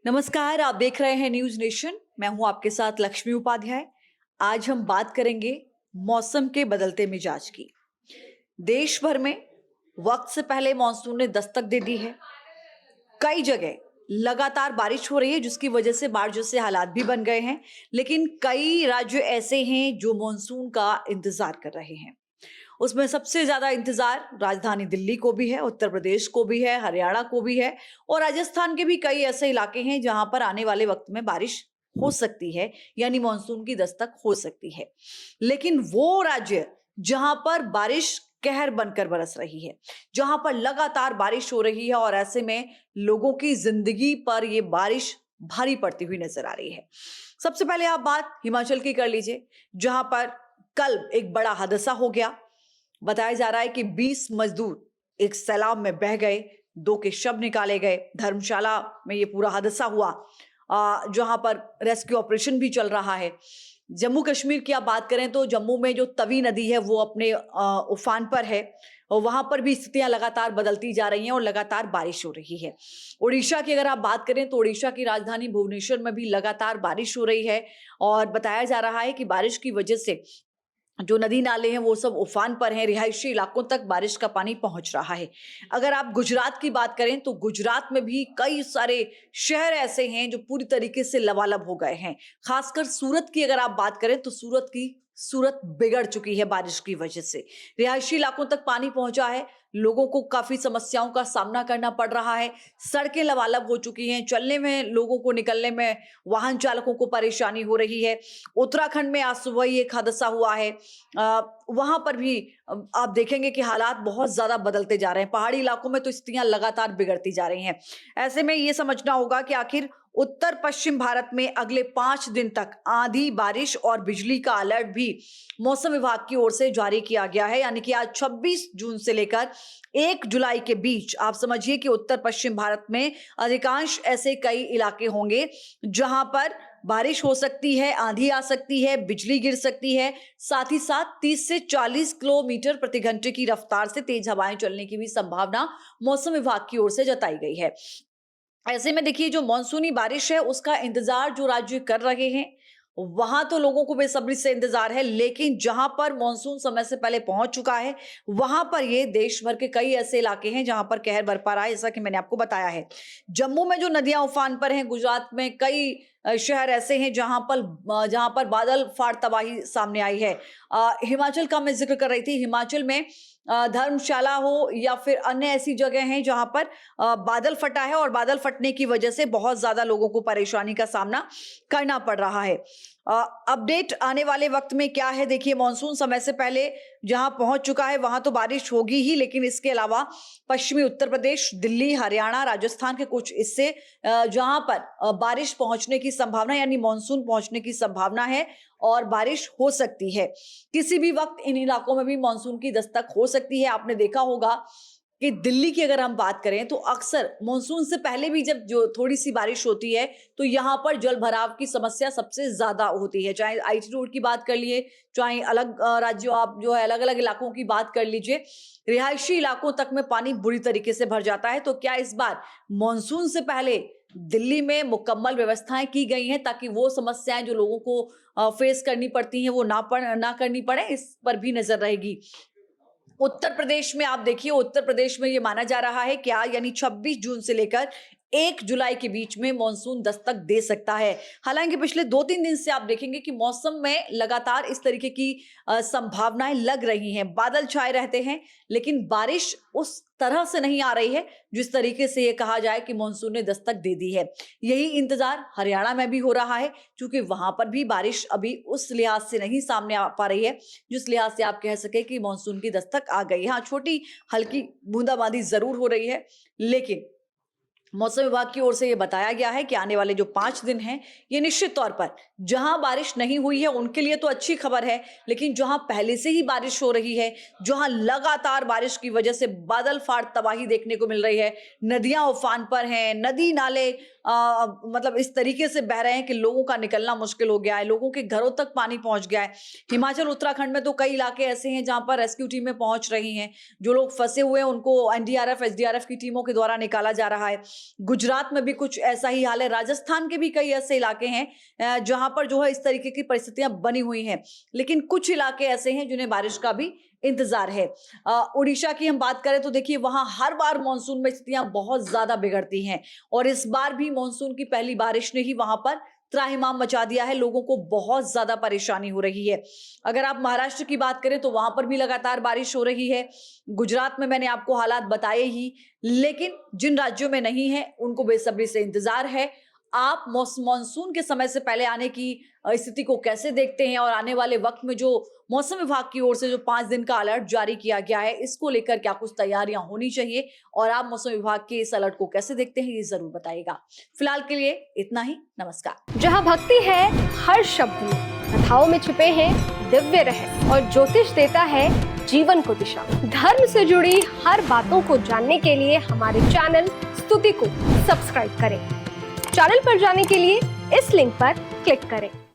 नमस्कार, आप देख रहे हैं न्यूज नेशन। मैं हूं आपके साथ लक्ष्मी उपाध्याय। आज हम बात करेंगे मौसम के बदलते मिजाज की। देश भर में वक्त से पहले मॉनसून ने दस्तक दे दी है। कई जगह लगातार बारिश हो रही है जिसकी वजह से बाढ़ जैसे हालात भी बन गए हैं। लेकिन कई राज्य ऐसे हैं जो मॉनसून का इंतजार कर रहे हैं। उसमें सबसे ज्यादा इंतजार राजधानी दिल्ली को भी है, उत्तर प्रदेश को भी है, हरियाणा को भी है और राजस्थान के भी कई ऐसे इलाके हैं जहां पर आने वाले वक्त में बारिश हो सकती है, यानी मानसून की दस्तक हो सकती है। लेकिन वो राज्य जहां पर बारिश कहर बनकर बरस रही है, जहां पर लगातार बारिश हो रही है और ऐसे में लोगों की जिंदगी पर ये बारिश भारी पड़ती हुई नजर आ रही है। सबसे पहले आप बात हिमाचल की कर लीजिए, जहां पर कल एक बड़ा हादसा हो गया। बताया जा रहा है कि 20 मजदूर एक सैलाब में बह गए, 2 के शव निकाले गए। धर्मशाला में ये पूरा हादसा हुआ, जहां पर रेस्क्यू ऑपरेशन भी चल रहा है। जम्मू कश्मीर की आप बात करें तो जम्मू में जो तवी नदी है वो अपने उफान पर है और वहां पर भी स्थितियां लगातार बदलती जा रही हैं और लगातार बारिश हो रही है। उड़ीसा की अगर आप बात करें तो उड़ीसा की राजधानी भुवनेश्वर में भी लगातार बारिश हो रही है और बताया जा रहा है कि बारिश की वजह से जो नदी नाले हैं वो सब उफान पर हैं, रिहायशी इलाकों तक बारिश का पानी पहुंच रहा है। अगर आप गुजरात की बात करें तो गुजरात में भी कई सारे शहर ऐसे हैं जो पूरी तरीके से लबालब हो गए हैं। खासकर सूरत की अगर आप बात करें तो सूरत बिगड़ चुकी है बारिश की वजह से। रिहायशी इलाकों तक पानी पहुंचा है, लोगों को काफी समस्याओं का सामना करना पड़ रहा है। सड़कें लबालब हो चुकी हैं, चलने में लोगों को, निकलने में वाहन चालकों को परेशानी हो रही है। उत्तराखंड में आज सुबह ही एक हादसा हुआ है। वहां पर भी आप देखेंगे कि हालात बहुत ज्यादा बदलते जा रहे हैं। पहाड़ी इलाकों में तो स्थितियां लगातार बिगड़ती जा रही हैं। ऐसे में ये समझना होगा कि आखिर उत्तर पश्चिम भारत में अगले 5 दिन तक आंधी, बारिश और बिजली का अलर्ट भी मौसम विभाग की ओर से जारी किया गया है। यानी कि आज 26 जून से लेकर 1 जुलाई के बीच आप समझिए कि उत्तर पश्चिम भारत में अधिकांश ऐसे कई इलाके होंगे जहां पर बारिश हो सकती है, आंधी आ सकती है, बिजली गिर सकती है। साथ ही साथ 30 से 40 किलोमीटर प्रति घंटे की रफ्तार से तेज हवाएं चलने की भी संभावना मौसम विभाग की ओर से जताई गई है। ऐसे में देखिए, जो मानसूनी बारिश है उसका इंतजार जो राज्य कर रहे हैं वहां तो लोगों को बेसब्री से इंतजार है, लेकिन जहां पर मानसून समय से पहले पहुंच चुका है वहां पर ये देश भर के कई ऐसे इलाके हैं जहां पर कहर बरपा रहा है, जैसा कि मैंने आपको बताया है। जम्मू में जो नदियां उफान पर हैं, गुजरात में कई शहर ऐसे हैं जहां पर बादल फाड़ तबाही सामने आई है। हिमाचल का मैं जिक्र कर रही थी। हिमाचल में धर्मशाला हो या फिर अन्य ऐसी जगह हैं जहां पर बादल फटा है और बादल फटने की वजह से बहुत ज्यादा लोगों को परेशानी का सामना करना पड़ रहा है। अपडेट आने वाले वक्त में क्या है, देखिए, मानसून समय से पहले जहां पहुंच चुका है वहां तो बारिश होगी ही, लेकिन इसके अलावा पश्चिमी उत्तर प्रदेश, दिल्ली, हरियाणा, राजस्थान के कुछ हिस्से जहां पर बारिश पहुंचने की संभावना, यानी मानसून पहुंचने की संभावना है और बारिश हो सकती है। किसी भी वक्त इन इलाकों में भी मानसून की दस्तक हो सकती है। आपने देखा होगा कि दिल्ली की अगर हम बात करें तो अक्सर मानसून से पहले भी जब जो थोड़ी सी बारिश होती है तो यहाँ पर जल भराव की समस्या सबसे ज्यादा होती है। चाहे आईटी रोड की बात कर लिए, चाहे अलग राज्यों, आप जो है अलग अलग इलाकों की बात कर लीजिए, रिहायशी इलाकों तक में पानी बुरी तरीके से भर जाता है। तो क्या इस बार मानसून से पहले दिल्ली में मुकम्मल व्यवस्थाएं की गई हैं ताकि वो समस्याएं जो लोगों को फेस करनी पड़ती हैं वो ना करनी पड़े, इस पर भी नजर रहेगी। उत्तर प्रदेश में आप देखिए, उत्तर प्रदेश में ये माना जा रहा है क्या, यानी 26 जून से लेकर 1 जुलाई के बीच में मानसून दस्तक दे सकता है। हालांकि पिछले 2-3 दिन से आप देखेंगे कि मौसम में लगातार इस तरीके की संभावनाएं लग रही हैं। बादल छाए रहते हैं लेकिन बारिश उस तरह से नहीं आ रही है जिस तरीके से ये कहा जाए कि मानसून ने दस्तक दे दी है। यही इंतजार हरियाणा में भी हो रहा है, क्योंकि वहां पर भी बारिश अभी उस लिहाज से नहीं सामने आ पा रही है जिस लिहाज से आप कह सके कि मानसून की दस्तक आ गई। हाँ, छोटी हल्की बूंदाबांदी जरूर हो रही है, लेकिन मौसम विभाग की ओर से यह बताया गया है कि आने वाले जो 5 दिन हैं ये निश्चित तौर पर जहां बारिश नहीं हुई है उनके लिए तो अच्छी खबर है, लेकिन जहां पहले से ही बारिश हो रही है, जहां लगातार बारिश की वजह से बादल फाड़ तबाही देखने को मिल रही है, नदियां उफान पर हैं, नदी नाले मतलब इस तरीके से बह रहे हैं कि लोगों का निकलना मुश्किल हो गया है, लोगों के घरों तक पानी पहुंच गया है। हिमाचल, उत्तराखंड में तो कई इलाके ऐसे हैं जहां पर रेस्क्यू टीमें पहुंच रही हैं। जो लोग फंसे हुए हैं उनको एनडीआरएफ, एसडीआरएफ की टीमों के द्वारा निकाला जा रहा है। गुजरात में भी कुछ ऐसा ही हाल है, राजस्थान के भी कई ऐसे इलाके हैं जहां पर जो है इस तरीके की परिस्थितियां बनी हुई हैं, लेकिन कुछ इलाके ऐसे हैं जिन्हें बारिश का भी इंतजार है। उड़ीसा की हम बात करें तो देखिए वहां हर बार मानसून में स्थितियां बहुत ज्यादा बिगड़ती हैं और इस बार भी मानसून की पहली बारिश ने ही वहां पर त्राहिमाम मचा दिया है, लोगों को बहुत ज्यादा परेशानी हो रही है। अगर आप महाराष्ट्र की बात करें तो वहां पर भी लगातार बारिश हो रही है। गुजरात में मैंने आपको हालात बताए ही, लेकिन जिन राज्यों में नहीं है उनको बेसब्री से इंतजार है। आप मानसून के समय से पहले आने की स्थिति को कैसे देखते हैं और आने वाले वक्त में जो मौसम विभाग की ओर से जो 5 दिन का अलर्ट जारी किया गया है, इसको लेकर क्या कुछ तैयारियां होनी चाहिए और आप मौसम विभाग के इस अलर्ट को कैसे देखते हैं, ये जरूर बताइएगा। फिलहाल के लिए इतना ही, नमस्कार। जहाँ भक्ति है हर शब्द में, कथाओं में छुपे हैं दिव्य रहस्य और ज्योतिष देता है जीवन को दिशा। धर्म से जुड़ी हर बातों को जानने के लिए हमारे चैनल स्तुति को सब्सक्राइब करें। चैनल पर जाने के लिए इस लिंक पर क्लिक करें।